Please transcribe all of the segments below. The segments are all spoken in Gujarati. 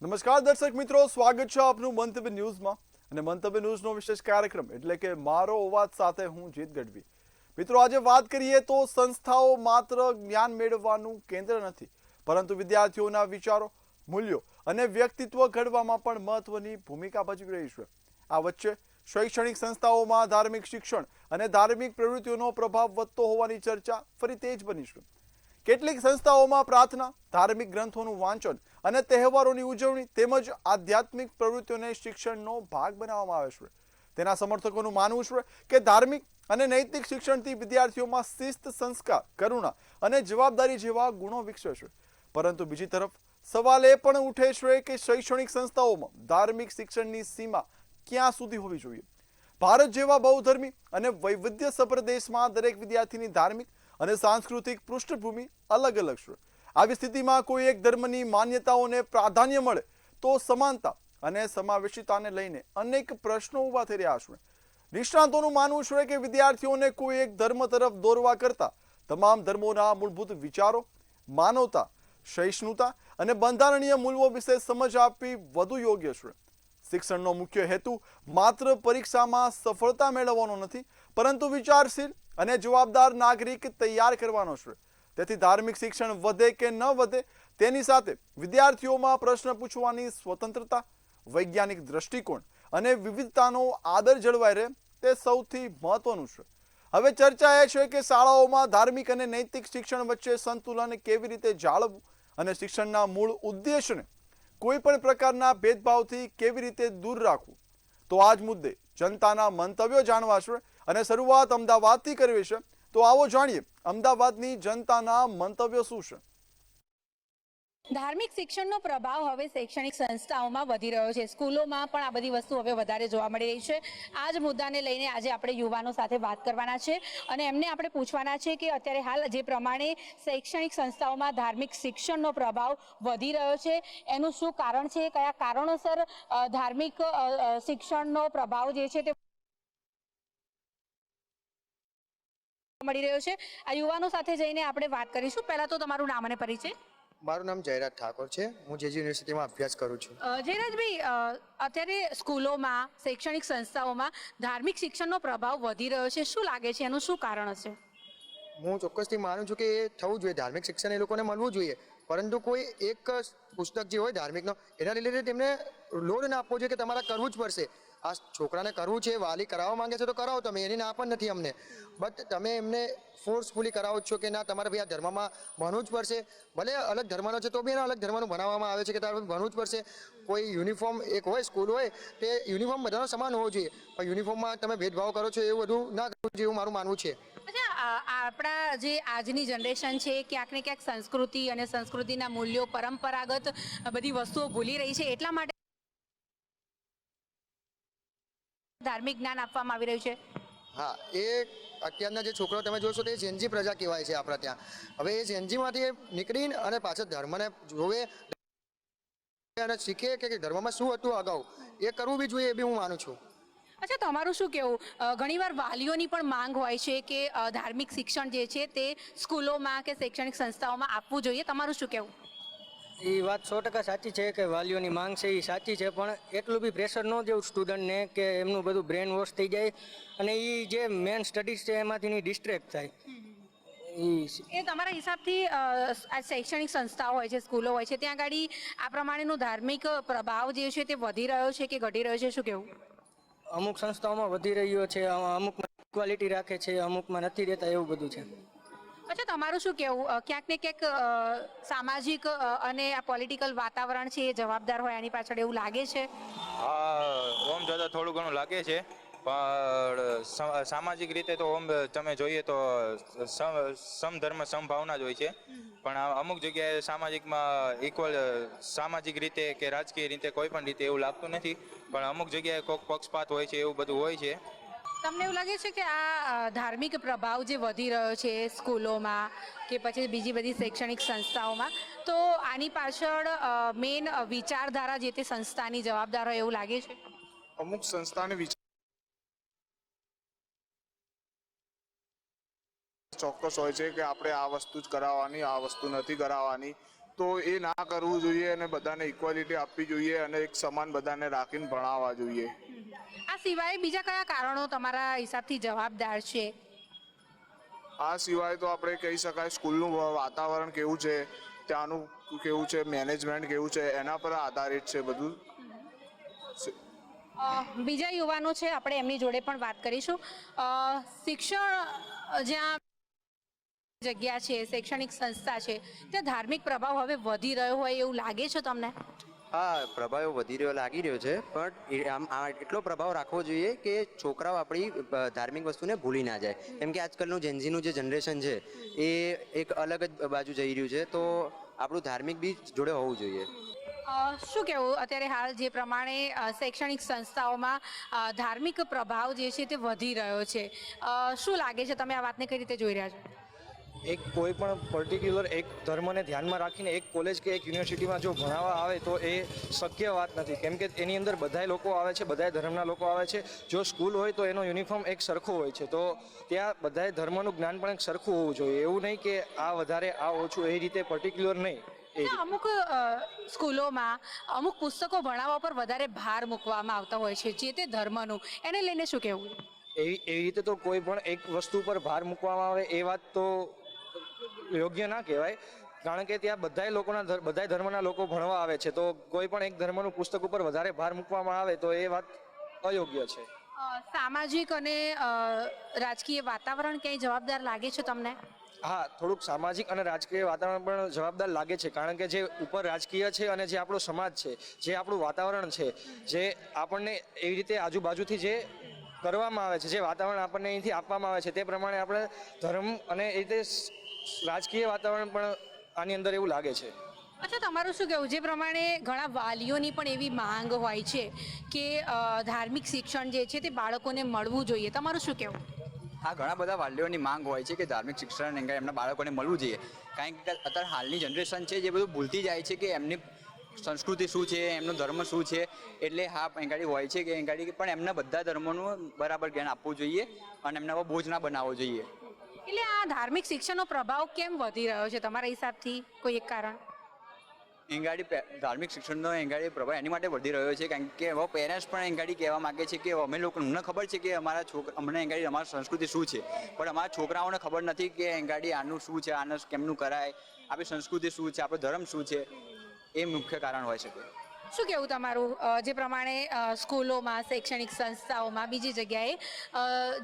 નમસ્કાર દર્શક મિત્રો, સ્વાગત છે આપનું મંતવ્ય ન્યૂઝમાં અને મંતવ્ય ન્યૂઝનો વિશેષ કાર્યક્રમ એટલે કે મારો અવાજ સાથે હું જીત ગઢવી. મિત્રો, આજે વાત કરીએ તો સંસ્થાઓ માત્ર જ્ઞાન મેળવવાનું કેન્દ્ર નથી, પરંતુ વિદ્યાર્થીઓના વિચારો, મૂલ્યો અને વ્યક્તિત્વ ઘડવામાં પણ મહત્વની ભૂમિકા ભજવી રહી છે. આ વચ્ચે શૈક્ષણિક સંસ્થાઓમાં ધાર્મિક શિક્ષણ અને ધાર્મિક પ્રવૃત્તિઓનો પ્રભાવ વધતો હોવાની ચર્ચા ફરી તેજ બની છે. કેટલીક સંસ્થાઓમાં પ્રાર્થના, ધાર્મિક ગ્રંથોનું વાંચન અને તહેવારોની ઉજવણી તેમજ આધ્યાત્મિક પ્રવૃત્તિઓને શિક્ષણનો ભાગ બનાવવામાં આવે છે. તેના સમર્થકોનું માનવું છે કે ધાર્મિક અને નૈતિક શિક્ષણથી વિદ્યાર્થીઓમાં શિસ્ત, સંસ્કાર, કરુણા અને જવાબદારી જેવા ગુણો વિકસે છે. પરંતુ બીજી તરફ સવાલ એ પણ ઉઠે છે કે શૈક્ષણિક સંસ્થાઓમાં ધાર્મિક શિક્ષણની સીમા ક્યાં સુધી હોવી જોઈએ. ભારત જેવા બહુધર્મી અને વૈવિધ્યસભર દેશમાં દરેક વિદ્યાર્થીની ધાર્મિક અને સાંસ્કૃતિક પૃષ્ઠભૂમિ અલગ અલગ છે. આવી સ્થિતિમાં કોઈ એક ધર્મની માન્યતાઓને પ્રાધાન્ય મળે તો સમાનતા અને સમાવેશિતાને લઈને અનેક પ્રશ્નો ઊભા થઈ રહ્યા છે. નિષ્ણાતોનું માનવું છે કે વિદ્યાર્થીઓને કોઈ એક ધર્મ તરફ દોરવા કરતા તમામ ધર્મોના મૂળભૂત વિચારો, માનવતા, સહિષ્ણુતા અને બંધારણીય મૂલ્યો વિશે સમજ આપવી વધુ યોગ્ય છે. શિક્ષણનો મુખ્ય હેતુ માત્ર પરીક્ષામાં સફળતા મેળવવાનો નથી, પરંતુ વિચારશીલ અને જવાબદાર નાગરિક તૈયાર કરવાનો છે. તેથી ધાર્મિક શિક્ષણ વધે કે ન વધે તેની સાથે વિદ્યાર્થીઓમાં પ્રશ્ન પૂછવાની સ્વતંત્રતા, વૈજ્ઞાનિક દ્રષ્ટિકોણ અને વિવિધતાનો આદર જળવાઈ રહે તે સૌથી મહત્વનું છે. હવે ચર્ચા એ છે કે શાળાઓમાં ધાર્મિક અને નૈતિક શિક્ષણ વચ્ચે સંતુલન કેવી રીતે જાળવવું અને શિક્ષણના મૂળ ઉદ્દેશને કોઈ પણ પ્રકારના ભેદભાવથી કેવી રીતે દૂર રાખવું. તો આ જ મુદ્દે જનતાના મંતવ્યો જાણવા છે અને શરૂઆત અમદાવાદથી કરવી છે. તો આવો જાણીએ અમદાવાદની જનતાના મંતવ્યો શું છે. ધાર્મિક શિક્ષણનો પ્રભાવ હવે શૈક્ષણિક સંસ્થાઓમાં વધી રહ્યો છે. સ્કૂલોમાં પણ આ બધી વસ્તુ હવે વધારે જોવા મળી રહી છે. આ જ મુદ્દાને લઈને આજે આપણે યુવાનો સાથે વાત કરવાના છે અને એમને આપણે પૂછવાના છે કે અત્યારે હાલ જે પ્રમાણે શૈક્ષણિક સંસ્થાઓમાં ધાર્મિક શિક્ષણનો પ્રભાવ વધી રહ્યો છે એનું શું કારણ છે, કયા કારણોસર ધાર્મિક શિક્ષણનો પ્રભાવ જે છે તે મળી રહ્યો છે. આ યુવાનો સાથે જઈને આપણે વાત કરીશું. પહેલા તો તમારું નામ અને પરિચય. મારું નામ જયરાજ ઠાકોર છે. હું જેજી યુનિવર્સિટીમાં અભ્યાસ કરું છું. જયરાજભાઈ, અત્યારે સ્કૂલોમાં, શૈક્ષણિક સંસ્થાઓમાં ધાર્મિક શિક્ષણનો પ્રભાવ વધી રહ્યો છે. શું લાગે છે, એનું શું કારણ હશે? હું ચોક્કસથી માનું છું કે એ થવું જોઈએ. ધાર્મિક શિક્ષણ એ લોકોને મળવું જોઈએ, પરંતુ કોઈ એક પુસ્તક જે હોય ધાર્મિકનો એના રિલેટેડ એમને લોડ ના આપવો જોઈએ કે તમારે કરવું જ પડશે. આ છોકરાને કરવું છે, વાલી કરાવવા માંગે છે તો કરાવો તમે, એની ના પણ નથી અમને. બટ તમે એમને ફોર્સફુલી કરાવો છો કે ના તમારે ભાઈ આ ધર્મમાં ભણવું જ પડશે. ભલે અલગ ધર્મનો છે તો બી એના અલગ ધર્મનું ભણાવવામાં આવે છે કે તારે ભણવું જ પડશે. કોઈ યુનિફોર્મ એક હોય, સ્કૂલ હોય, તે યુનિફોર્મ બધાનો સમાન હોવો જોઈએ, પણ યુનિફોર્મમાં તમે ભેદભાવ કરો છો એવું બધું ના કરવું જોઈએ એવું મારું માનવું છે. આપણા જે આજની જનરેશન છે ક્યાંક ને ક્યાંક સંસ્કૃતિ અને સંસ્કૃતિના મૂલ્યો, પરંપરાગત બધી વસ્તુઓ ભૂલી રહી છે, એટલા માટે ધાર્મિક જ્ઞાન આપવામાં આવી રહ્યું છે. હા, એ અત્યારના જે છોકરાઓ તમે જોશો તો એ ઝેનજી પ્રજા કહેવાય છે આપણા ત્યાં. હવે એ ઝેનજીમાંથી નીકળીને અને પાછળ ધર્મને જોવે અને શીખે કે ધર્મમાં શું હતું અગાઉ, એ કરવું બી જોઈએ, એ બી હું માનું છું. અચ્છા, તમારું શું કહેવું? ઘણીવાર વાલીઓની પણ માંગ હોય છે કે ધાર્મિક શિક્ષણ જે છે તે સ્કૂલોમાં કે શૈક્ષણિક સંસ્થાઓમાં આપવું જોઈએ. તમારું શું કહેવું? એ વાત 100% સાચી છે કે વાલીઓની માંગ છે એ સાચી છે, પણ એટલું બી પ્રેશર ન દેવું સ્ટુડન્ટને કે એમનું બધું બ્રેન વોશ થઈ જાય અને એ જે મેન સ્ટડીઝ છે એમાંથી ડિસ્ટ્રેક્ટ થાય. એ તમારા હિસાબથી આ શૈક્ષણિક સંસ્થાઓ હોય છે, સ્કૂલો હોય છે, ત્યાં આગળ આ પ્રમાણેનો ધાર્મિક પ્રભાવ જે છે તે વધી રહ્યો છે કે ઘટી રહ્યો છે, શું કહેવું? અમુક સંસ્થાઓમાં વધી રહ્યો છે, અમુકમાં ઇક્વાલિટી રાખે છે, અમુકમાં નથી રહેતા, એવું બધું છે. અચ્છા, તમારું શું કહેવું? ક્યાંક ને ક્યાંક સામાજિક અને આ પોલિટિકલ વાતાવરણ છે એ જવાબદાર હોય આની પાછળ, એવું લાગે છે? ઓમ જોતા થોડું ઘણું લાગે છે, પણ સામાજિક રીતે તો ઓમ તમે જોઈએ તો સમધર્મ સમભાવના જ હોય છે. પણ અમુક જગ્યાએ સામાજિકમાં ઇક્વલ, સામાજિક રીતે કે રાજકીય રીતે કોઈ પણ રીતે એવું લાગતું નથી, પણ અમુક જગ્યાએ કોઈક પક્ષપાત હોય છે, એવું બધું હોય છે. તમને એવું લાગે છે કે આ ધાર્મિક પ્રભાવ જે વધી રહ્યો છે સ્કૂલોમાં કે પછી બીજી બધી શૈક્ષણિક સંસ્થાઓમાં, તો આની પાછળ મેઇન વિચારધારા જે તે સંસ્થાની જવાબદાર હોય એવું લાગે છે? અમુક સંસ્થાને ચોક્કસ હોય છે કે આપણે આ વસ્તુ જ કરાવવાની, આ વસ્તુ નથી કરાવવાની. તો એ ના કરવું જોઈએ અને બધાને ઇક્વાલિટી આપવી જોઈએ અને એક સમાન બધાને રાખીને ભણાવવા જોઈએ. આ સિવાય બીજા કયા કારણો તમારા હિસાબથી જવાબદાર છે? આ સિવાય તો આપણે કહી શકાય સ્કૂલનું વાતાવરણ કેવું છે, ત્યાંનું કેવું છે, મેનેજમેન્ટ કેવું છે, એના પર આધારિત છે બધું. બીજા યુવાનો છે, આપણે એમની જોડે પણ વાત કરીશું. શિક્ષણ જ્યાં જગ્યા છે, શૈક્ષણિક સંસ્થા છે, ત્યાં ધાર્મિક પ્રભાવ હવે વધી રહ્યો હોય એવું લાગે છે તમને? હા, પ્રભાવ વધી રહ્યો લાગી રહ્યો છે, પણ એટલો પ્રભાવ રાખવો જોઈએ કે છોકરાઓ આપણી ધાર્મિક વસ્તુને ભૂલી ના જાય. કેમ કે આજકાલનું જેન્ઝીનું જે જનરેશન છે એ એક અલગ જ બાજુ જઈ રહ્યું છે, તો આપણું ધાર્મિક બી જોડે હોવું જોઈએ. શું કહેવું અત્યારે હાલ જે પ્રમાણે શૈક્ષણિક સંસ્થાઓમાં ધાર્મિક પ્રભાવ જે છે તે વધી રહ્યો છે, શું લાગે છે, તમે આ વાતને કઈ રીતે જોઈ રહ્યા છો? એક કોઈ પણ પર્ટિક્યુલર એક ધર્મને ધ્યાનમાં રાખીને એક કોલેજ કે એક યુનિવર્સિટીમાં જો ભણાવવા આવે તો એ શક્ય વાત નથી. કેમ કે એની અંદર બધાય લોકો આવે છે, બધાય ધર્મના લોકો આવે છે. જો સ્કૂલ હોય તો એનો યુનિફોર્મ એક સરખો હોય છે, તો ત્યાં બધાય ધર્મનું જ્ઞાન પણ એક સરખું હોવું જોઈએ. એવું નહીં કે આ વધારે આ ઓછું, એ રીતે પર્ટિક્યુલર નહીં. અમુક સ્કૂલોમાં અમુક પુસ્તકો ભણાવવા પર વધારે ભાર મૂકવામાં આવતા હોય છે, જે તે ધર્મનું, એને લઈને શું કહેવું? એવી રીતે તો કોઈ પણ એક વસ્તુ પર ભાર મૂકવામાં આવે એ વાત તો યોગ્ય ના કહેવાય. કારણ કે ત્યાં બધાય ધર્મના લોકો ભણવા આવે છે, તો કોઈ પણ એક ધર્મનું પુસ્તક ઉપર વધારે ભાર મૂકવામાં આવે તો એ વાત અયોગ્ય છે. સામાજિક અને રાજકીય વાતાવરણ ક્યાંય જવાબદાર લાગે છે તમને? હા, થોડુંક સામાજિક અને રાજકીય વાતાવરણ પણ જવાબદાર લાગે છે. કારણ કે જે ઉપર રાજકીય છે અને જે આપણો સમાજ છે, જે આપણું વાતાવરણ છે, જે આપણને એવી રીતે આજુબાજુથી જે કરવામાં આવે છે, જે વાતાવરણ આપણને અહીંથી આપવામાં આવે છે, તે પ્રમાણે આપણે ધર્મ અને એ રીતે રાજકીય વાતાવરણ પણ આની અંદર એવું લાગે છે. અચ્છા, તમારું શું કહેવું? જે પ્રમાણે ઘણા વાલીઓની પણ એવી માંગ હોય છે કે ધાર્મિક શિક્ષણ જે છે તે બાળકોને મળવું જોઈએ, તમારું શું કહેવું? હા, ઘણા બધા વાલીઓની માંગ હોય છે કે ધાર્મિક શિક્ષણ એમના બાળકોને મળવું જોઈએ. કારણ કે અત્યારે હાલની જનરેશન છે જે બધું ભૂલતી જાય છે કે એમની સંસ્કૃતિ શું છે, એમનો ધર્મ શું છે. એટલે હા, એંગાડી હોય છે કે એંગાડી પણ એમના બધા ધર્મોનું બરાબર જ્ઞાન આપવું જોઈએ અને એમના પર બોજ ના બનાવવો જોઈએ. એટલે આ ધાર્મિક શિક્ષણનો પ્રભાવ કેમ વધી રહ્યો છે તમારા હિસાબથી? કોઈ એક કારણ? એંગાડી ધાર્મિક શિક્ષણનો એંગાડી પ્રભાવ એની માટે વધી રહ્યો છે કારણ કે હવે પેરેન્ટ્સ પણ એંગાડી કહેવા માગે છે કે અમે લોકો, અમને ખબર છે કે અમારા અમને એંગાડી અમારી સંસ્કૃતિ શું છે, પણ અમારા છોકરાઓને ખબર નથી કે એંગાડી આનું શું છે, આનું કેમનું કરાય, આપણી સંસ્કૃતિ શું છે, આપણો ધર્મ શું છે. એ મુખ્ય કારણ હોઈ શકે. શું કહેવું તમારું? જે પ્રમાણે સ્કૂલોમાં, શૈક્ષણિક સંસ્થાઓમાં, બીજી જગ્યાએ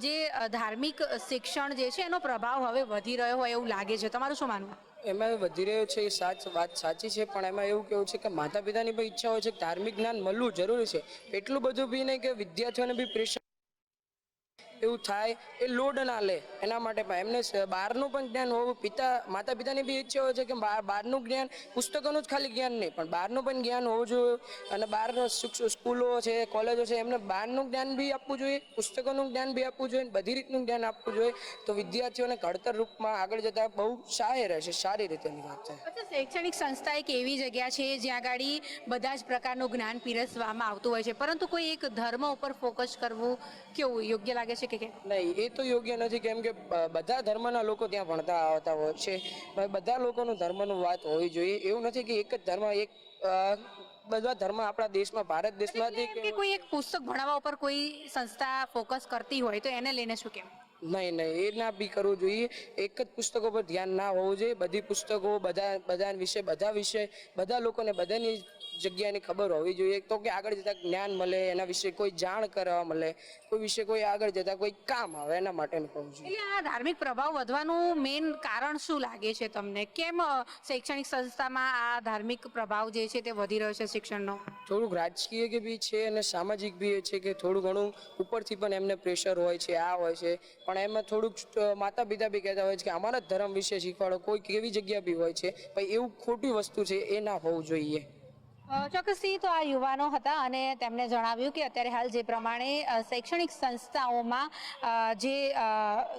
જે ધાર્મિક શિક્ષણ જે છે એનો પ્રભાવ હવે વધી રહ્યો હોય એવું લાગે છે, તમારું શું માનવું? એમાં વધી રહ્યો છે એ વાત સાચી છે, પણ એમાં એવું કેવું છે કે માતા પિતાની પણ ઈચ્છા હોય છે કે ધાર્મિક જ્ઞાન મળવું જરૂરી છે. એટલું બધું બી નહીં કે વિદ્યાર્થીઓને બી પ્રેશર એવું થાય, એ લોડ ના લે. એના માટે પણ એમને બહારનું પણ જ્ઞાન હોવું, માતા પિતાની બી ઈચ્છા હોય છે કે બહારનું જ્ઞાન, પુસ્તકોનું જ ખાલી જ્ઞાન નહીં પણ બહારનું પણ જ્ઞાન હોવું જોઈએ. અને બહારના સ્કૂલો છે, કોલેજો છે, એમને બહારનું જ્ઞાન બી આપવું જોઈએ, પુસ્તકોનું જ્ઞાન બી આપવું જોઈએ, બધી રીતનું જ્ઞાન આપવું જોઈએ. તો વિદ્યાર્થીઓને ઘડતર રૂપમાં આગળ જતા બહુ સારી રહેશે, સારી રીતેની વાત છે. શૈક્ષણિક સંસ્થા એક એવી જગ્યા છે જ્યાં આગળ બધા જ પ્રકારનું જ્ઞાન પીરસવામાં આવતું હોય છે, પરંતુ કોઈ એક ધર્મ ઉપર ફોકસ કરવું કેવું યોગ્ય લાગે છે કે નહીં? એ તો યોગ્ય નથી. કેમ કે બધા ધર્મના લોકો ત્યાં ભણતા આવતા હોય છે. બધા લોકોનું ધર્મનું વાત હોવી જોઈએ. એવું નથી કે એક જ ધર્મ, બધા ધર્મ આપણા દેશમાં, ભારત દેશમાંથી કોઈ એક પુસ્તક ભણાવવા ઉપર કોઈ સંસ્થા ફોકસ કરતી હોય તો એને લઈને શું કેમ? નહીં, એ ના બી કરવું જોઈએ. એક જ પુસ્તકો પર ધ્યાન ના હોવું જોઈએ. બધી પુસ્તકો, બધા વિષય બધા લોકોને બધાની જગ્યાની ખબર હોવી જોઈએ, તો કે આગળ જતા જ્ઞાન મળે, એના વિશે કોઈ જાણ કરવા મળે, કોઈ વિશે કોઈ આગળ જતા કોઈ કામ આવે, એના માટે કહું છું. એટલે આ ધાર્મિક પ્રભાવ વધવાનું મેઇન કારણ શું લાગે છે તમને? કેમ શૈક્ષણિક સંસ્થામાં આ ધાર્મિક પ્રભાવ જે છે તે વધી રહ્યો છે શિક્ષણનો? થોડુંક રાજકીય કે બી છે અને સામાજિક બી છે કે થોડું ઘણું ઉપરથી પણ એમને પ્રેશર હોય છે, આ હોય છે. પણ એમાં થોડુંક માતા પિતા બી કહેતા હોય છે કે અમારા ધર્મ વિશે શીખવાડો, કોઈ કેવી જગ્યા બી હોય છે. પણ એવું ખોટી વસ્તુ છે, એ ના હોવું જોઈએ. ચોક્કસથી તો આ યુવાનો હતા અને તેમણે જણાવ્યું કે અત્યારે હાલ જે પ્રમાણે શૈક્ષણિક સંસ્થાઓમાં જે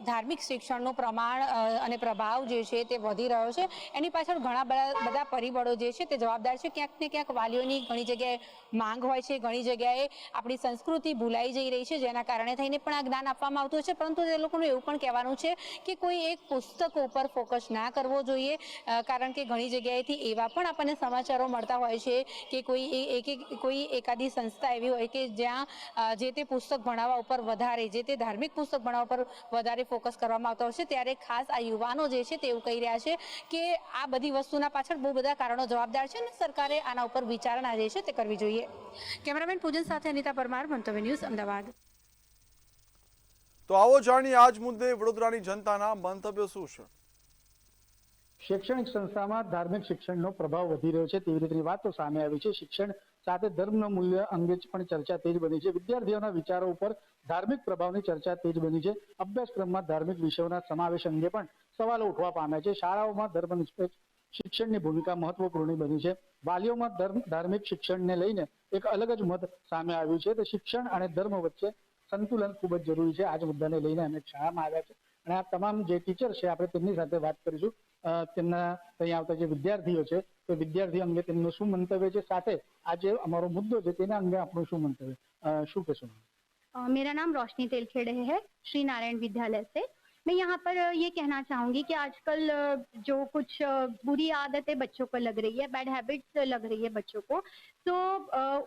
ધાર્મિક શિક્ષણનું પ્રમાણ અને પ્રભાવ જે છે તે વધી રહ્યો છે, એની પાછળ ઘણા બધા પરિબળો જે છે તે જવાબદાર છે. ક્યાંક ને ક્યાંક વાલીઓની ઘણી જગ્યાએ માંગ હોય છે, ઘણી જગ્યાએ આપણી સંસ્કૃતિ ભૂલાઈ જઈ રહી છે, જેના કારણે થઈને પણ આ જ્ઞાન આપવામાં આવતું છે. પરંતુ તે લોકોનું એવું પણ કહેવાનું છે કે કોઈ એક પુસ્તક ઉપર ફોકસ ના કરવો જોઈએ, કારણ કે ઘણી જગ્યાએથી એવા પણ આપણને સમાચારો મળતા હોય છે કે કોઈ એકાદી સંસ્થા એવી હોય કે જ્યાં જે તે પુસ્તક ભણાવવા ઉપર વધારે, જે તે ધાર્મિક પુસ્તક ભણાવવા પર વધારે ફોકસ કરવામાં આવતો હોય છે. ત્યારે ખાસ આ યુવાનો જે છે તે એવું કહી રહ્યા છે કે આ બધી વસ્તુના પાછળ બહુ બધા કારણો જવાબદાર છે અને સરકારે આના ઉપર વિચારણા જે છે તે કરવી જોઈએ. કેમેરામેન પૂજન સાથે અનિતા પરમાર, મંતવ્ય ન્યૂઝ, અમદાવાદ. તો આવો જાણીએ આજ મુદ્દે વડોદરાની જનતાના મંતવ્યો શું છે. શૈક્ષણિક સંસ્થામાં ધાર્મિક શિક્ષણનો પ્રભાવ વધી રહ્યો છે તેવી રીતની વાતો સામે આવી છે. શિક્ષણ સાથે ધર્મના મૂલ્ય અંગે પણ ચર્ચા તેજ બની છે. વિદ્યાર્થીઓના વિચારો ઉપર ધાર્મિક પ્રભાવની ચર્ચા તેજ બની છે. અભ્યાસક્રમમાં ધાર્મિક વિષયોના સમાવેશ અંગે પણ સવાલો ઉઠવા પામ્યા છે. શાળાઓમાં ધર્મનિરપેક્ષ શિક્ષણની ભૂમિકા મહત્વપૂર્ણ બની છે. વાલીઓમાં ધાર્મિક શિક્ષણને લઈને એક અલગ જ મત સામે આવ્યું છે. તો શિક્ષણ અને ધર્મ વચ્ચે સંતુલન ખૂબ જ જરૂરી છે. આ જ મુદ્દાને લઈને અમે શાળામાં આવ્યા છે અને આ તમામ જે ટીચર છે આપણે તેમની સાથે વાત કરીશું. તેમના અહીં આવતા જે વિદ્યાર્થીઓ છે તે વિદ્યાર્થીઓ અંગે તેમનું શું મંતવ્ય છે, સાથે આ જે અમારો મુદ્દો છે તેના અંગે આપણું શું મંતવ્ય, શું કહેશો? मेरा नाम रोशनी तेलखेड़े है, श्री नारायण विद्यालय से। मैं यहाँ पर ये कहना चाहूँगी कि आजकल जो कुछ बुरी आदतें बच्चों को लग रही है, बैड हैबिट्स लग रही है बच्चों को, तो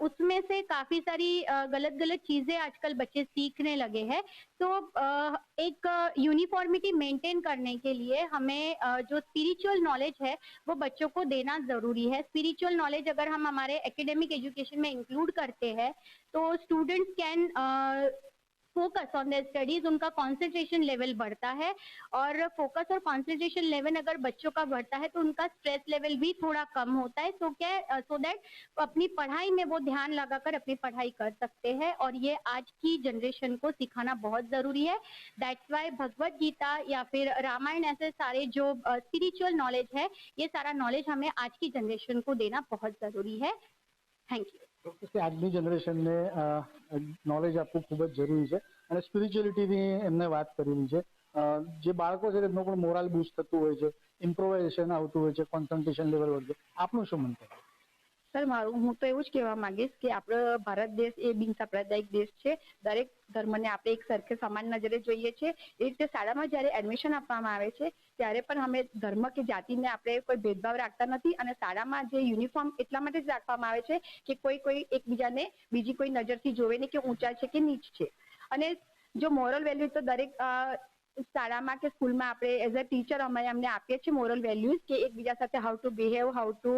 उसमें से काफ़ी सारी गलत गलत चीज़ें आजकल बच्चे सीखने लगे हैं. तो एक यूनिफॉर्मिटी मेंटेन करने के लिए हमें जो स्पिरिचुअल नॉलेज है वो बच्चों को देना ज़रूरी है. स्पिरिचुअल नॉलेज अगर हम हमारे एकेडमिक एजुकेशन में इंक्लूड करते हैं तो students can focus on their studies, उनका कंसंट्रेशन लेवल बढ़ता है और फोकस और कंसंट्रेशन लेवल अगर बच्चों का बढ़ता है तो उनका स्ट्रेस लेवल भी थोड़ा कम होता है. सो दैट अपनी पढ़ाई में वो ध्यान लगाकर अपनी पढ़ाई कर सकते हैं और ये आज की जनरेशन को सिखाना बहुत ज़रूरी है. दैट्स वाई भगवत गीता या फिर रामायण ऐसे सारे जो स्पिरिचुअल नॉलेज है, ये सारा नॉलेज हमें आज की जनरेशन को देना बहुत ज़रूरी है. Thank you. આજની જનરેશનને નોલેજ આપવું ખૂબ જ જરૂરી છે અને સ્પિરિચ્યુઅલિટીની એમને વાત કરેલી છે. જે બાળકો છે તેમનું પણ મોરલ બૂસ્ટ થતું હોય છે, ઇમ્પ્રોવાઇઝેશન આવતું હોય છે, કોન્સન્ટ્રેશન લેવલ વધે. આપનું શું મંતવ્ય? સર હું તો એવું જ કહેવા માંગીશ કે આપણો ભારત દેશ એ બિન સાંપ્રદાયિક દેશ છે. દરેક ધર્મને આપણે એક સરખે સમાન નજરે જોઈએ છીએ. એ રીતે શાળામાં જ્યારે એડમિશન આપવામાં આવે છે ત્યારે પણ અમે ધર્મ કે જાતિને આપણે કોઈ ભેદભાવ રાખતા નથી અને શાળામાં જે યુનિફોર્મ એટલા માટે જ રાખવામાં આવે છે કે કોઈ એકબીજાને બીજી કોઈ નજરથી જોવે નહીં કે ઊંચા છે કે નીચ છે. અને જો મોરલ વેલ્યુ તો દરેક શાળામાં કે સ્કૂલમાં આપણે એઝ અ ટીચર અમે અમને આપીએ છીએ મોરલ વેલ્યુઝ કે એકબીજા સાથે how to behave, how to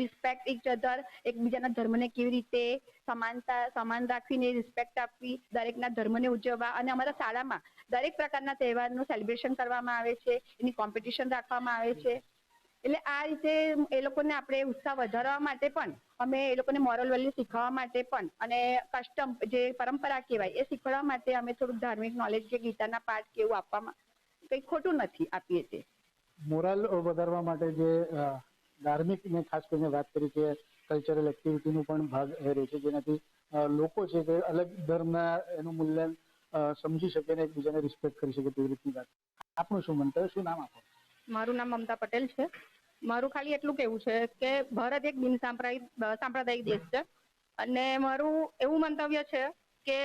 respect each other, એકબીજાના ધર્મને કેવી રીતે સમાન રાખવીને રિસ્પેક્ટ આપવી, દરેકના ધર્મને ઉજવવા. અને અમારા શાળામાં દરેક પ્રકારના તહેવારનું સેલિબ્રેશન કરવામાં આવે છે, એની કોમ્પિટિશન રાખવામાં આવે છે. એટલે આ રીતે એ લોકોને આપણે ઉત્સાહ વધારવા માટે પણ અમે એ લોકોને મોરલ વેલ્યુ શીખવવા માટે પણ અને કસ્ટમ જે પરંપરા કહેવાય એ શીખવાડવા માટે અમે થોડુંક ધાર્મિક નોલેજ કે ગીતાના પાઠ કે એવું આપવામાં કંઈ ખોટું નથી, આપીએ છીએ. મોરલ વધારવા માટે જે ધાર્મિકને ખાસ કરીને વાત કરી કે કલ્ચરલ એક્ટિવિટીનો પણ ભાગ રહે છે, જેનાથી લોકો છે તે અલગ ધર્મના એનું મૂલ્ય સમજી શકે અને એકબીજાને રિસ્પેક્ટ કરી શકે તેવી રીતની વાત. આપનું શું મંતવ્ય, શું નામ આપો? મારું નામ મમતા પટેલ છે. મારું ખાલી એટલું કહેવું છે કે ભારત એક બિન સાંપ્રદાયિક દેશ છે અને મારું એવું મંતવ્ય છે કે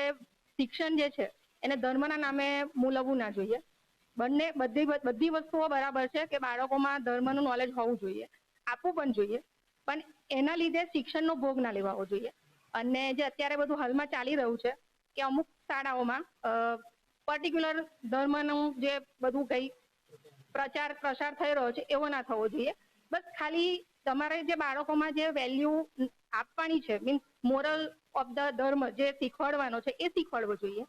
શિક્ષણ જે છે એને ધર્મના નામે મૂલવવું ના જોઈએ. બધી વસ્તુઓ બરાબર છે કે બાળકોમાં ધર્મનું નોલેજ હોવું જોઈએ, આપવું પણ જોઈએ, પણ એના લીધે શિક્ષણનો ભોગ ના લેવાવો જોઈએ. અને જે અત્યારે બધું હાલમાં ચાલી રહ્યું છે કે અમુક શાળાઓમાં પર્ટિક્યુલર ધર્મનું જે બધું કંઈ પ્રસાર થઈ રહ્યો છે એવો ના થવો જોઈએ. બસ ખાલી તમારે જે બાળકોમાં જે વેલ્યુ આપવાની છે, મીન્સ મોરલ ઓફ ધ ધર્મ જે શીખવાડવાનો છે એ શીખવાડવો જોઈએ.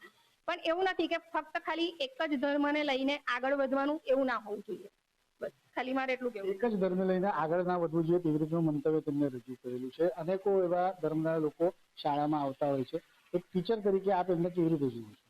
પણ એવું નથી કે ફક્ત ખાલી એક જ ધર્મને લઈને આગળ વધવાનું, એવું ના હોવું જોઈએ. બસ ખાલી મારે એટલું કહેવું. એક જ ધર્મ લઈને આગળ ના વધવું જોઈએ તેવી રીતનું મંતવ્ય તેમને રજૂ કરેલું છે. અનેકો એવા ધર્મના લોકો શાળામાં આવતા હોય છે. એક ટીચર તરીકે આપ એમને કેવી રીતે જુઓ છો?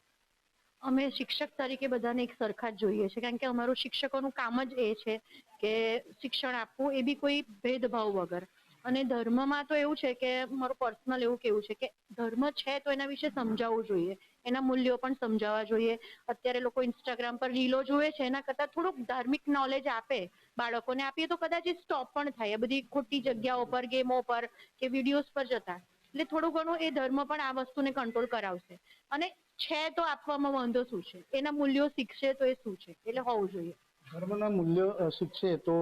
અમે શિક્ષક તરીકે બધાને એક સરખા જ જોઈએ છે, કારણ કે અમારું શિક્ષકોનું કામ જ એ છે કે શિક્ષણ આપવું, એ બી કોઈ ભેદભાવ વગર. અને ધર્મમાં તો એવું છે કે મારું પર્સનલ એવું કેવું છે કે ધર્મ છે તો એના વિશે સમજાવવું જોઈએ, એના મૂલ્યો પણ સમજાવવા જોઈએ. અત્યારે લોકો ઇન્સ્ટાગ્રામ પર રીલો જોવે છે, એના કરતાં થોડુંક ધાર્મિક નોલેજ આપે બાળકોને આપીએ તો કદાચ એ સ્ટોપ પણ થાય, એ બધી ખોટી જગ્યાઓ પર, ગેમો પર કે વિડીયોઝ પર જતા. એટલે થોડું ઘણું એ ધર્મ પણ આ વસ્તુને કંટ્રોલ કરાવશે. અને છે તો આપવામાં વાંધો શું છે, એના મૂલ્યો શીખશે તો એ શું છે, એટલે હોવું જોઈએ. ધર્મના મૂલ્યો શીખશે તો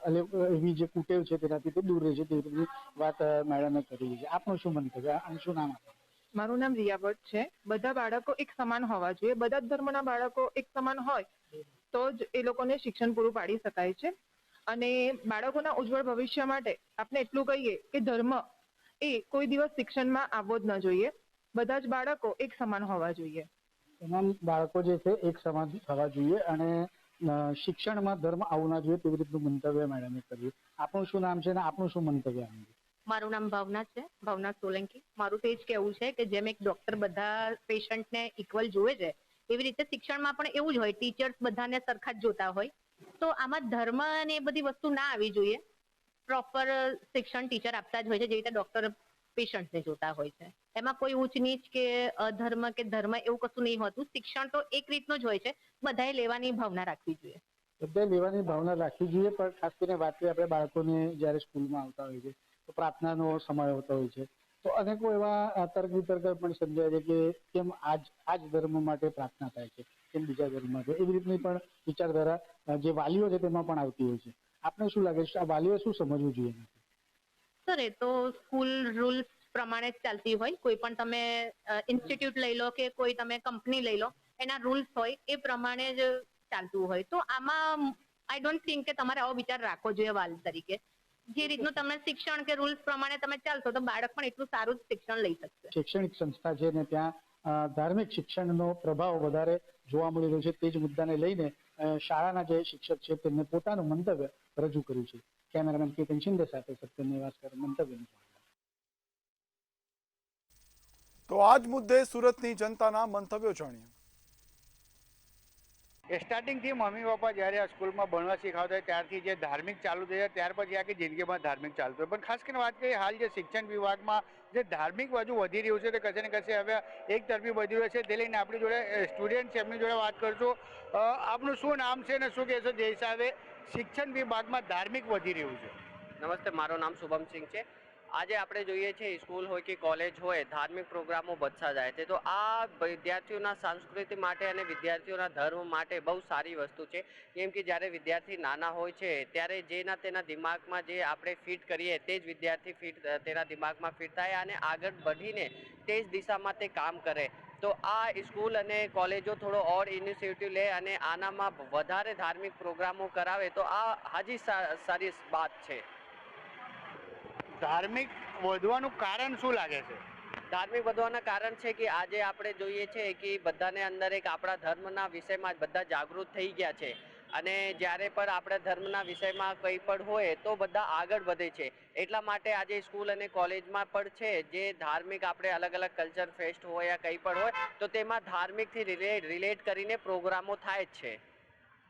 એવી જે કુટેવ છે તેનાથી તે દૂર રહેશે તેવી રીતની વાત મેડમે કરી છે. આપનું શું મંતવ્ય, આનું શું નામ આપે? મારું નામ રિયા ભટ્ટ છે. બધા બાળકો એક સમાન હોવા જોઈએ, બધા જ ધર્મના બાળકો એક સમાન હોય તો જ એ લોકોને શિક્ષણ પૂરું પાડી શકાય છે. અને બાળકોના ઉજ્જવળ ભવિષ્ય માટે આપણે એટલું કહીએ કે ધર્મ એ કોઈ દિવસ શિક્ષણમાં આવવો જ ન જોઈએ. બધા જ બાળકો એક સમાન હોવા જોઈએ. તમામ બાળકો જે છે એક સમાન થવા જોઈએ અને શિક્ષણમાં ધર્મ આવવું ના જોઈએ તેવી રીતનું મંતવ્ય મેડમે કર્યું. આપણું શું નામ છે અને આપણું શું મંતવ્ય? મારું નામ ભાવના છે, ભાવના સોલંકી. મારું તો એ જ કહેવું છે કે જેમ એક ડોક્ટર બધા પેશન્ટને ઇક્વલ જોવે છે, એવી રીતે શિક્ષણમાં પણ એવું જ હોય, ટીચર્સ બધાને સરખા જ જોતા હોય. તો આમાં ધર્મ ને એ બધી વસ્તુ ના આવી જોઈએ. પ્રોપર શિક્ષણ ટીચર આપતા જ હોય છે, જે રીતે ડોક્ટર પેશન્ટને જોતા હોય છે. એમાં કોઈ ઊંચ નીચ કે અધર્મ કે ધર્મ એવું કશું નહીં હોતું. શિક્ષણ તો એક રીતનું જ હોય છે, બધાએ લેવાની ભાવના રાખવી જોઈએ. બધાએ લેવાની ભાવના રાખવી જોઈએ, પણ ખાસ કરીને વાત કરીએ આપણે બાળકોને જ્યારે સ્કૂલમાં આવતા હોય છે તો પ્રાર્થનાનો સમય હોતો હોય છે, તો અનેકો એવા તર્ક વિતર્ક પણ સમજાય છે કે કેમ આજ ધર્મ માટે પ્રાર્થના થાય છે, કેમ બીજા ધર્મ માટે, એવી રીતની પણ વિચારધારા જે વાલીઓ છે તેમાં પણ આવતી હોય છે. આપને શું લાગે છે, આ વાલીઓ શું સમજવું જોઈએ? સર, એ તો સ્કૂલ રૂલ્સ પ્રમાણે જ ચાલતી હોય. કોઈ પણ તમે ઇન્સ્ટિટ્યૂટ લઈ લો કે કોઈ તમે કંપની લઈ લો, એના રૂલ્સ હોય એ પ્રમાણે જ ચાલતું હોય. તો આમાં આઈ ડોન્ટ થિંક કે તમારે આવો વિચાર રાખવો જોઈએ વાલી તરીકે. જે રીતનું તમે શિક્ષણ કે રૂલ્સ પ્રમાણે તમે ચાલશો તો બાળક પણ એટલું સારું જ શિક્ષણ લઈ શકશે. શૈક્ષણિક સંસ્થા છે ને ત્યાં ધાર્મિક શિક્ષણનો પ્રભાવ વધારે જોવા મળી રહ્યો છે, તે જ મુદ્દાને લઈને શાળાના જે શિક્ષક છે તેમને પોતાનું મંતવ્ય રજૂ કર્યું છે. કેમેરામેન કેતન શિંદે સાથે સત્ય નિવાસકર મંતવ્ય. તો આ જ મુદ્દે સુરતની જનતાના મંતવ્યો જાણીએ. સ્ટાર્ટિંગથી મમ્મી પપ્પા જ્યારે આ સ્કૂલમાં ભણવા શીખવતા હોય ત્યારથી જે ધાર્મિક ચાલુ થઈ જાય ત્યાર પછી આખી જિંદગીમાં ધાર્મિક ચાલતું હોય. પણ ખાસ કરીને વાત કરીએ હાલ જે શિક્ષણ વિભાગમાં જે ધાર્મિક બાજુ વધી રહ્યું છે તે કશે ને કશે હવે એક તરફી વધી રહ્યું છે. તે લઈને આપણી જોડે સ્ટુડન્ટ છે, એમની જોડે વાત કરશું. આપનું શું નામ છે અને શું કહેશો જે હિસાબે શિક્ષણ વિભાગમાં ધાર્મિક વધી રહ્યું છે? નમસ્તે, મારું નામ શુભમ સિંહ છે. આજે આપણે જોઈએ છે સ્કૂલ હોય કે કોલેજ હોય, ધાર્મિક પ્રોગ્રામો વધતા જાય છે. તો આ વિદ્યાર્થીઓના સંસ્કૃતિ માટે અને વિદ્યાર્થીઓના ધર્મ માટે બહુ સારી વસ્તુ છે. કેમ કે જ્યારે વિદ્યાર્થી નાના હોય છે ત્યારે જેના તેના દિમાગમાં જે આપણે ફિટ કરીએ તે જ વિદ્યાર્થી તેના દિમાગમાં ફિટ થાય અને આગળ વધીને તે જ દિશામાં તે કામ કરે. તો આ સ્કૂલ અને કોલેજો થોડો ઓર ઇનિશિયેટિવ લે અને આનામાં વધારે ધાર્મિક પ્રોગ્રામો કરાવે તો આ હાજી સારી વાત છે. ધાર્મિક વધવાનું કારણ શું લાગે છે? ધાર્મિક વધવાના કારણ છે કે આજે આપણે જોઈએ છે કે બધાને અંદર એક આપણા ધર્મના વિષયમાં બધા જાગૃત થઈ ગયા છે અને જ્યારે પણ આપણા ધર્મના વિષયમાં કંઈ પણ હોય તો બધા આગળ વધે છે. એટલા માટે આજે સ્કૂલ અને કોલેજમાં પણ છે જે ધાર્મિક આપણે અલગ અલગ કલ્ચર ફેસ્ટ હોય યા કંઈ પણ હોય તો તેમાં ધાર્મિકથી રિલેટ કરીને પ્રોગ્રામો થાય જ છે.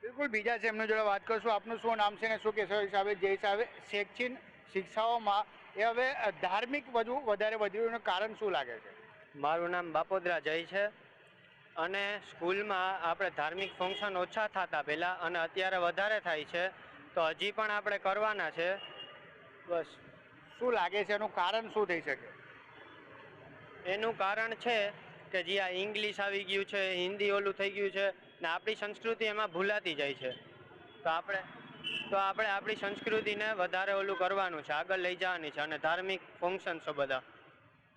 બિલકુલ, બીજા છે એમની જોડે વાત કરશું. આપનું શું નામ છે ને શું કહેશો હિસાબે જે હિસાબે શૈક્ષણિક શિક્ષાઓમાં એ હવે ધાર્મિક વધારે વધી રહ્યું કારણ શું લાગે છે? મારું નામ બાપોદરા જય છે અને સ્કૂલમાં આપણે ધાર્મિક ફંક્શન ઓછા થતા પહેલાં અને અત્યારે વધારે થાય છે, તો હજી પણ આપણે કરવાના છે. બસ, શું લાગે છે એનું કારણ શું થઈ શકે? એનું કારણ છે કે જે આ ઇંગ્લિશ આવી ગયું છે, હિન્દી ઓલું થઈ ગયું છે ને આપણી સંસ્કૃતિ એમાં ભૂલાતી જાય છે. તો આપણે આપણી સંસ્કૃતિને વધારે ઓલું કરવાનું છે, આગળ લઈ જવાની છે અને ધાર્મિક ફંક્શન્સો બધા.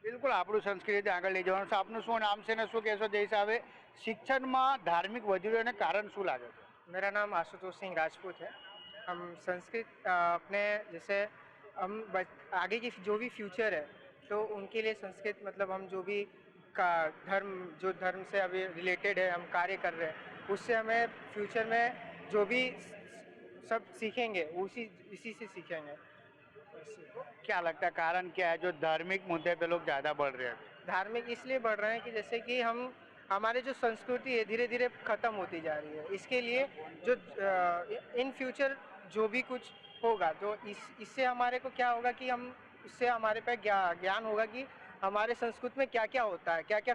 બિલકુલ, આપણું સંસ્કૃતિ આગળ લઈ જવાનું છે. આપનું શું નામ છે ને શું કહેશો જે હિસાબે શિક્ષણમાં ધાર્મિક વધી રહ્યું અને કારણ શું લાગે છે? मेरा नाम आशुतोष सिंह राजपूत है. हम संस्कृत अपने जैसे हम आगे की जो भी फ्यूचर है तो उनके लिए संस्कृत मतलब हम जो भी का धर्म से अभी रिलेटेड है हम कार्य कर रहे हैं उससे हमें फ्यूचर में जो भी सब सीखेंगे इसी से सीखेंगे. क्या लगता है कारण क्या है जो धार्मिक मुद्दे पे लोग ज़्यादा बढ़ रहे हैं? धार्मिक इसलिए बढ़ रहे हैं कि जैसे कि हमारे जो संस्कृति है धीरे धीरे खत्म होती जा रही है. इसके लिए जो इन फ्यूचर जो भी कुछ होगा तो इससे हमारे को क्या होगा कि हम उससे हमारे पे ज्ञान होगा कि हमारे संस्कृत में क्या क्या होता है, क्या क्या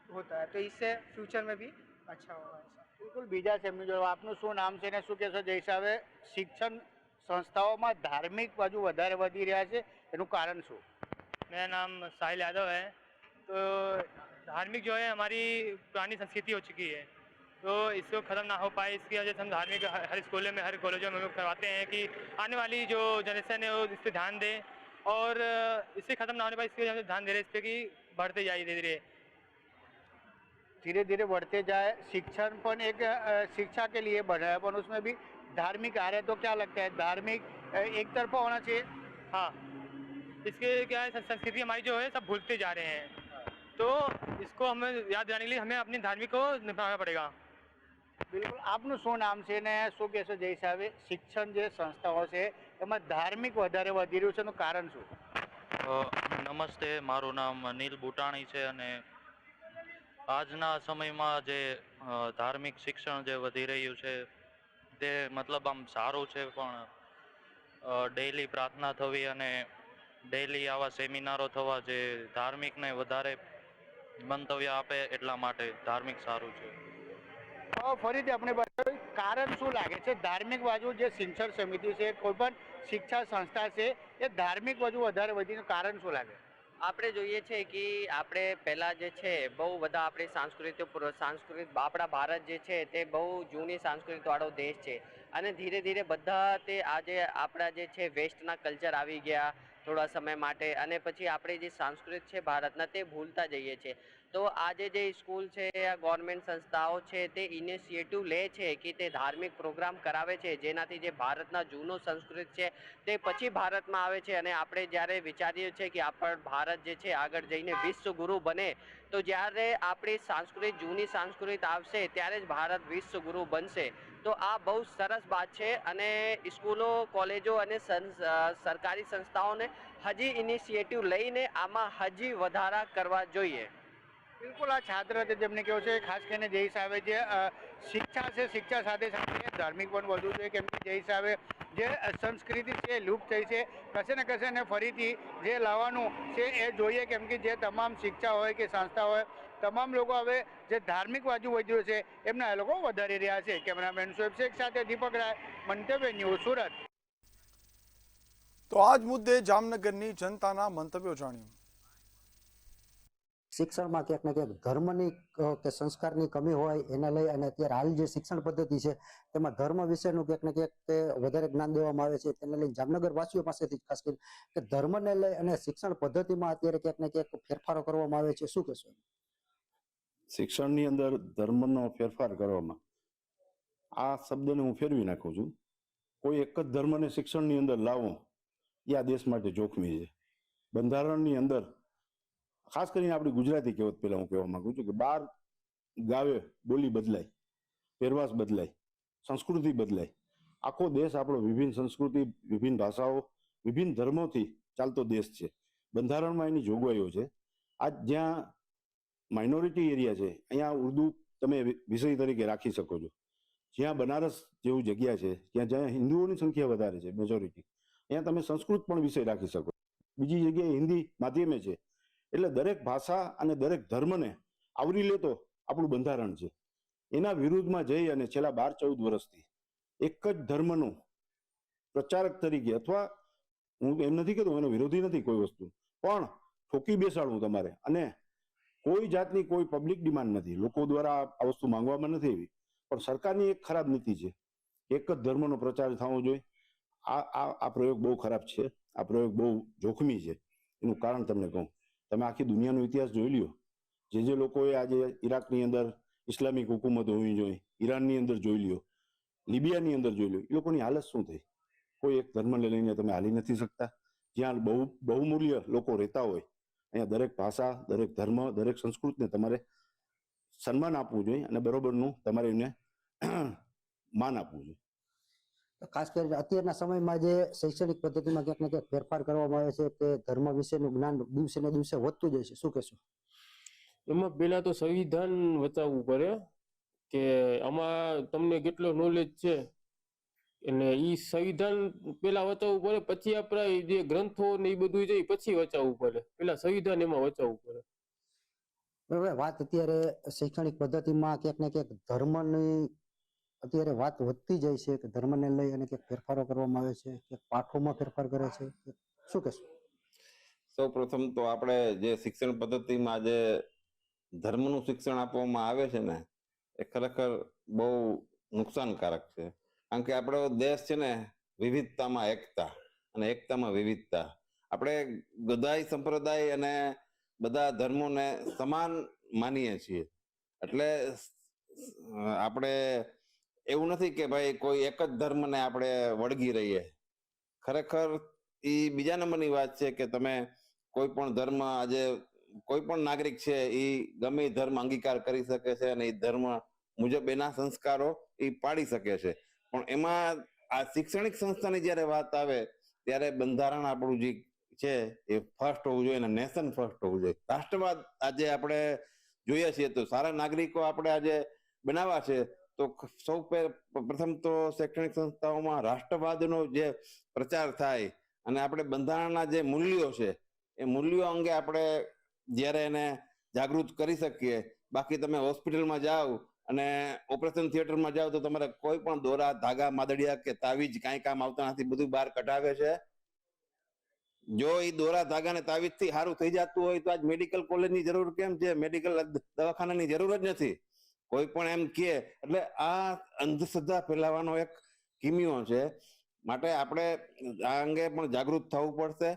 होता है, तो इससे फ्यूचर में भी अच्छा होगा। બિલકુલ બીજા છે એમની જોડે આપનું શું નામ છે ને શું કહેશો જે હિસાબે શિક્ષણ સંસ્થાઓમાં ધાર્મિક બાજુ વધારે વધી રહ્યા છે એનું કારણ શું? मेरा नाम साहिल यादव है। तो धार्मिक जो है हमारी पुरानी संस्कृति हो चुकी है, तो इसको ख़त्म ना हो पाए इसकी वजह से हम धार्मिक हर स्कूलों में हर कॉलेजों में हम लोग करवाते हैं कि आने वाली जो जनरेशन है वो इस पर ध्यान दे, और इससे ख़त्म ना होने पाए इसकी वजह से ध्यान दे रहे इस पर कि बढ़ते जाए धीरे धीरे। धीरे धीरे बढ़ते जाए। शिक्षण पण एक शिक्षा के लिए बढ़ रहा है, पर उसमें भी धार्मिक आ रहा है, तो क्या लगता है धार्मिक एक तरफा होना चाहिए? हाँ, इसके क्या है संस्कृति हमारी जो है सब भूलते जा रहे हैं, तो इसको हमें याद दिलाने के लिए हमें अपनी धार्मिक को निभाना पड़ेगा। બિલકુલ આપનું શું નામ છે ને શું કહેશો જે હિસાબે શિક્ષણ જે સંસ્થાઓ છે એમાં ધાર્મિક વધારે વધી રહ્યું છે એનું કારણ શું? નમસ્તે, મારું નામ નીલ બુટાણી છે અને આજના સમયમાં જે ધાર્મિક શિક્ષણ જે વધી રહ્યું છે તે મતલબ આમ સારું છે, પણ ડેઈલી પ્રાર્થના થવી અને ડેઈલી આવા સેમિનારો થવા જે ધાર્મિકને વધારે મંતવ્ય આપે એટલા માટે ધાર્મિક સારું છે. ફરીથી આપણે બતાવ્યું કારણ શું લાગે છે ધાર્મિક બાજુ જે શિક્ષણ સમિતિ છે કોઈ પણ શિક્ષા સંસ્થા છે એ ધાર્મિક બાજુ વધારે વધીનું કારણ શું લાગે? આપણે જોઈએ છે કે આપણે પહેલાં જે છે બહુ બધા આપણે સંસ્કૃત આપણા ભારત જે છે તે બહુ જૂની સંસ્કૃતિવાળો દેશ છે, અને ધીરે ધીરે બધા તે આજે આપણા જે છે વેસ્ટના કલ્ચર આવી ગયા થોડા સમય માટે, અને પછી આપણે જે સંસ્કૃત છે ભારતના તે ભૂલતા જઈએ છીએ. તો આજે જે સ્કૂલ છે આ ગવર્મેન્ટ સંસ્થાઓ છે તે ઇનિશિયેટિવ લે છે કે તે ધાર્મિક પ્રોગ્રામ કરાવે છે, જેનાથી જે ભારતના જૂનો સંસ્કૃત છે તે પછી ભારતમાં આવે છે. અને આપણે જ્યારે વિચારીએ છીએ કે આપણ ભારત જે છે આગળ જઈને વિશ્વગુરુ બને, તો જ્યારે આપણી સંસ્કૃત જૂની સંસ્કૃત આવશે ત્યારે જ ભારત વિશ્વગુરુ બનશે. તો આ બહુ સરસ વાત છે, અને સ્કૂલો કોલેજો અને સરકારી સંસ્થાઓને હજી ઇનિશિયેટિવ લઈને આમાં હજી વધારા કરવા જોઈએ. બિલકુલ આ છાત્ર છે જેમને કહ્યું છે ખાસ કરીને જે હિસાબે જે શિક્ષા છે શિક્ષા સાથે સાથે ધાર્મિક પણ વધુ જોઈએ, કેમ કે જે હિસાબે જે સંસ્કૃતિ છે લુપ્ત થઈ છે, કશે ને કશે ને ફરીથી જે લાવવાનું છે એ જોઈએ, કેમ કે જે તમામ શિક્ષા હોય કે સંસ્થા હોય તમામ લોકો હવે જે ધાર્મિક બાજુ વધ્યું છે એમના એ લોકો વધારી રહ્યા છે. કેમેરામેન શોએબ શેખ સાથે દીપક રાય, મંતવ્ય ન્યૂઝ, સુરત. તો આ જ મુદ્દે જામનગરની જનતાના મંતવ્યો જાણ્યું. શિક્ષણમાં ક્યાંક ને ક્યાંક ધર્મની કે સંસ્કારની કમી હોય એને લઈ અને અત્યારે હાલ જે શિક્ષણ પદ્ધતિ છે તેમાં ધર્મ વિશેનું ક્યાંક ને ક્યાંક વધારે જ્ઞાન દેવામાં આવે છે. તેને લઈ જામનગર વાસીઓ પાસેથી ખાસ કરીને કે ધર્મને લઈ અને શિક્ષણ પદ્ધતિમાં અત્યારે ક્યાંક ને ક્યાંક ફેરફારો કરવામાં આવે છે, શું કહેશો? શિક્ષણની અંદર ધર્મનો ફેરફાર કરવામાં, આ શબ્દને હું ફેરવી નાખું છું. કોઈ એક જ ધર્મને શિક્ષણની અંદર લાવવો એ આ દેશ માટે જોખમી છે. બંધારણની અંદર ખાસ કરીને આપણી ગુજરાતી કહેવત પહેલા હું કહેવા માંગુ છું કે 12 ગાવે બોલી બદલાય, પહેરવાશ બદલાય, સંસ્કૃતિ બદલાય. આખો દેશ આપણો વિભિન્ન સંસ્કૃતિ, વિભિન્ન ભાષાઓ, વિભિન્ન ધર્મોથી ચાલતો દેશ છે. બંધારણમાં એની જોગવાઈઓ છે. આજ જ્યાં માઇનોરિટી એરિયા છે અહીંયા ઉર્દુ તમે વિષય તરીકે રાખી શકો છો. જ્યાં બનારસ જેવું જગ્યા છે જ્યાં હિન્દુઓની સંખ્યા વધારે છે મેજોરિટી, અહીંયા તમે સંસ્કૃત પણ વિષય રાખી શકો. બીજી જગ્યાએ હિન્દી માધ્યમે છે. એટલે દરેક ભાષા અને દરેક ધર્મને આવરી લેતો આપણું બંધારણ છે. એના વિરુદ્ધમાં જઈ અને છેલ્લા 12-14 વર્ષથી એક જ ધર્મનું પ્રચારક તરીકે, અથવા હું એમ નથી કહેતો એનો વિરોધી નથી કોઈ વસ્તુ, પણ ઠોકી બેસાડવું તમારે, અને કોઈ જાતની કોઈ પબ્લિક ડિમાન્ડ નથી, લોકો દ્વારા આ વસ્તુ માંગવામાં નથી આવી, પણ સરકારની એક ખરાબ નીતિ છે, એક જ ધર્મનો પ્રચાર થવો જોઈએ. આ પ્રયોગ બહુ ખરાબ છે, આ પ્રયોગ બહુ જોખમી છે. એનું કારણ તમને કહું, તમે આખી દુનિયાનો ઇતિહાસ જોઈ લ્યો. જે લોકોએ આજે ઈરાકની અંદર ઇસ્લામિક હુકુમત હોવી જોઈએ, ઈરાનની અંદર જોઈ લ્યો, લિબિયાની અંદર જોઈ લ્યો, એ લોકોની હાલત શું થઈ? કોઈ એક ધર્મને લઈને તમે હાલી નથી શકતા. જ્યાં બહુમૂલ્ય લોકો રહેતા હોય અહીંયા દરેક ભાષા, દરેક ધર્મ, દરેક સંસ્કૃતિને તમારે સન્માન આપવું જોઈએ અને બરોબરનું તમારે એને માન આપવું જોઈએ. ખાસ કરીને અત્યારના સમયમાં જે શૈક્ષણિક પદ્ધતિમાં ક્યાંક ને ક્યાંક ફેરફાર કરવામાં આવે છે કે ધર્મ વિશેનું જ્ઞાન દિવસે ને દિવસે વધતું જાય છે, શું કહેશો? એમાં પહેલા તો સંવિધાન વચાવવું પડે કે આમાં તમને કેટલો નોલેજ છે, અને ઈ સંવિધાન પેલા વચાવવું પડે, પછી આપણા જે ગ્રંથો ને એ બધું છે એ પછી વચાવવું પડે, પેલા સંવિધાન એમાં વચાવવું પડે. બરાબર. વાત અત્યારે શૈક્ષણિક પદ્ધતિમાં ક્યાંક ને ક્યાંક ધર્મની અત્યારે વાત વધતી જાય છે કે ધર્મને લઈ અને ક્યાંક ફેરફારો કરવામાં આવે છે, ક્યાંક પાઠોમાં ફેરફાર કરે છે, શું કહેશો? સૌ પ્રથમ તો આપણે જે શિક્ષણ પદ્ધતિમાં જે ધર્મનું શિક્ષણ આપવામાં આવે છે ને એ ખરેખર બહુ નુકસાનકારક છે. કારણ કે આપણો દેશ છે ને વિવિધતામાં એકતા અને એકતામાં વિવિધતા. આપણે બધાય સંપ્રદાય અને બધા ધર્મોને સમાન માનીએ છીએ. એટલે આપણે એવું નથી કે ભાઈ કોઈ એક જ ધર્મને આપણે વળગી રહીએ. ખરેખર એ બીજા નંબરની વાત છે કે તમે કોઈ પણ ધર્મ આજે કોઈ પણ નાગરિક છે એ ગમે એ ધર્મ અંગીકાર કરી શકે છે અને એ ધર્મ મુજબ એના સંસ્કારો એ પાડી શકે છે. પણ એમાં આ શૈક્ષણિક સંસ્થાની જ્યારે વાત આવે ત્યારે બંધારણ આપણું જે છે એ ફર્સ્ટ હોવું જોઈએ અને નેશન ફર્સ્ટ હોવું જોઈએ. રાષ્ટ્રવાદ આજે આપણે જોઈએ છીએ તો સારા નાગરિકો આપણે આજે બનાવવા છે તો સૌ પ્રથમ તો શૈક્ષણિક સંસ્થાઓમાં રાષ્ટ્રવાદનો જે પ્રચાર થાય અને આપણે બંધારણના જે મૂલ્યો છે એ મૂલ્યો અંગે આપણે જ્યારે એને જાગૃત કરી શકીએ. બાકી તમે હોસ્પિટલમાં જાઓ અને ઓપરેશન થિયેટરમાં જાઓ તો તમારે કોઈ પણ દોરા ધાગા માદડિયા કે તાવીજ કાંઈ કામ આવતા નથી, બધું બહાર કઢાવે છે. જો એ દોરા ધાગા ને તાવીજ થી સારું થઈ જતું હોય તો આજ મેડિકલ કોલેજની જરૂર કેમ છે, મેડિકલ દવાખાનાની જરૂર જ નથી. કોઈ પણ એમ કે એટલે આ અંધશ્રદ્ધા ફેલાવાનો એક કિમિયો છે. માટે આપણે આ અંગે પણ જાગૃત થવું પડશે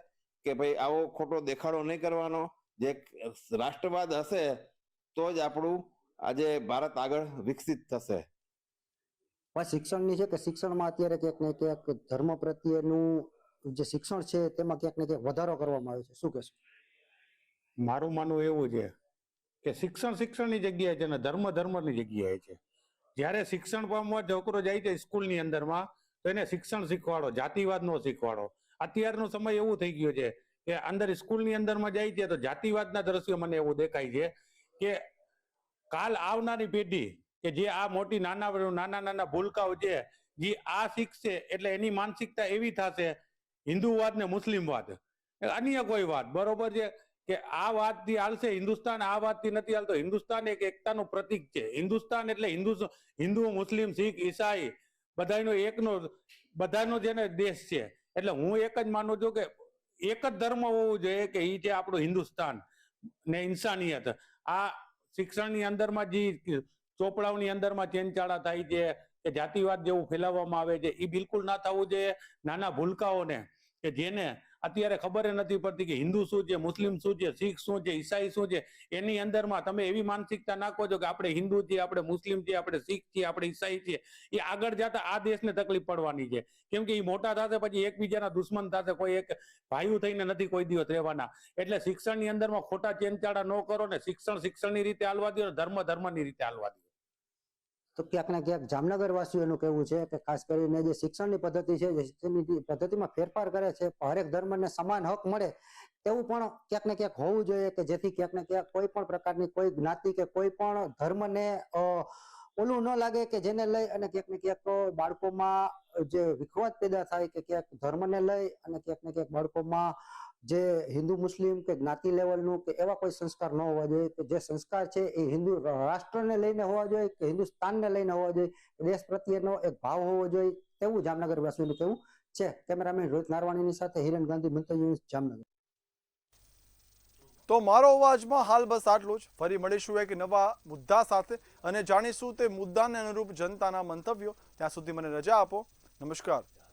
કે ભાઈ આવો ખોટો દેખાડો નહીં કરવાનો. જે રાષ્ટ્રવાદ હશે તો જ આપણું આજે ભારત આગળ વિકસિત થશે. શિક્ષણની છે કે શિક્ષણમાં અત્યારે ક્યાંક ને ક્યાંક ધર્મ પ્રત્યેનું જે શિક્ષણ છે તેમાં ક્યાંક ને ક્યાંક વધારો કરવામાં આવે છે, શું કહેશો? મારું માનવું એવું છે કે શિક્ષણની જગ્યાએ છે ને ધર્મની જગ્યાએ છે. જ્યારે શિક્ષણ પામવા છોકરો જાય છે સ્કૂલની અંદરમાં તો એને શિક્ષણ શીખવાડો, જાતિવાદ નો શીખવાડો. અત્યારનો સમય એવું થઈ ગયો છે કે અંદર સ્કૂલની અંદરમાં જાય છે તો જાતિવાદના દ્રશ્યો મને એવું દેખાય છે કે કાલ આવનારી પેઢી કે જે આ મોટી નાના ભૂલકાઓ છે જે આ શીખશે એટલે એની માનસિકતા એવી થશે હિન્દુવાદ ને મુસ્લિમવાદ, અન્ય કોઈ વાત, બરોબર છે કે આ વાતથી હાલશે હિન્દુસ્તાન, આ વાતથી નથી હાલતો. હિન્દુસ્તાન એક એકતાનું પ્રતીક છે. હિન્દુસ્તાન એટલે હિન્દુ મુસ્લિમ શીખ ઈસાઈ બધાનો જેને દેશ છે. એટલે હું એક જ માનું છું કે એક જ ધર્મ હોવું જોઈએ કે એ છે આપણું હિન્દુસ્તાન ને ઇન્સાનિયત. આ શિક્ષણની અંદરમાં જે ચોપડાઓની અંદરમાં ચેનચાળા થાય છે કે જાતિવાદ જેવું ફેલાવવામાં આવે છે એ બિલકુલ ના થવું જોઈએ. નાના ભૂલકાઓને કે જેને અત્યારે ખબર નથી પડતી કે હિન્દુ શું છે, મુસ્લિમ શું છે, શીખ શું છે, ઈસાઈ શું છે, એની અંદરમાં તમે એવી માનસિકતા નાખો છો કે આપણે હિન્દુ છીએ, આપણે મુસ્લિમ છીએ, આપણે શીખ છીએ, આપણે ઈસાઈ છીએ. એ આગળ જતા આ દેશને તકલીફ પડવાની છે. કેમ કે એ મોટા થશે પછી એકબીજાના દુશ્મન થશે, કોઈ એક ભાઈઓ થઈને નથી કોઈ દિવસ રહેવાના. એટલે શિક્ષણની અંદરમાં ખોટા ચેનચાળા ન કરો ને શિક્ષણની રીતે હાલવા દો, ધર્મની રીતે હાલવા દો. તો ક્યાંક ને ક્યાંક જામનગર વાસીઓનું કહેવું છે કે ખાસ કરીને જે શિક્ષણની પદ્ધતિ છે જે શિક્ષણની પદ્ધતિમાં ફેરફાર કરે છે, હરેક ધર્મને સમાન હક મળે તેવું પણ ક્યાંક ને ક્યાંક હોવું જોઈએ કે જેથી ક્યાંક ને ક્યાંક કોઈ પણ પ્રકારની કોઈ જ્ઞાતિ કે કોઈ પણ ધર્મને ઓલું ન લાગે કે જેને લઈ અને ક્યાંક ને ક્યાંક બાળકોમાં જે વિખવાદ પેદા થાય કે ક્યાંક ધર્મને લઈ અને ક્યાંક ને ક્યાંક બાળકોમાં જે હિન્દુ મુસ્લિમ કે જ્ઞાતિ લેવલનું કે એવા કોઈ સંસ્કાર ન હોવા જોઈએ. કે જે સંસ્કાર છે એ હિન્દુ રાષ્ટ્રને લઈને હોવા જોઈએ કે હિન્દુસ્તાનને લઈને હોવા જોઈએ, દેશ પ્રત્યેનો એક ભાવ હોવો જોઈએ તેવું જામનગર વાસીઓનું કહેવું છે. કેમેરામેન રોહિત નારવાણીની સાથે હિરેન ગાંધી, મંતવ્ય ન્યૂઝ, જામનગર. તો મારો અવાજમાં હાલ બસ આટલું જ. ફરી મળીશું એક નવા મુદ્દા સાથે અને જાણીશું તે મુદ્દાને અનુરૂપ જનતાના મંતવ્યો. ત્યાં સુધી મને રજા આપો. નમસ્કાર.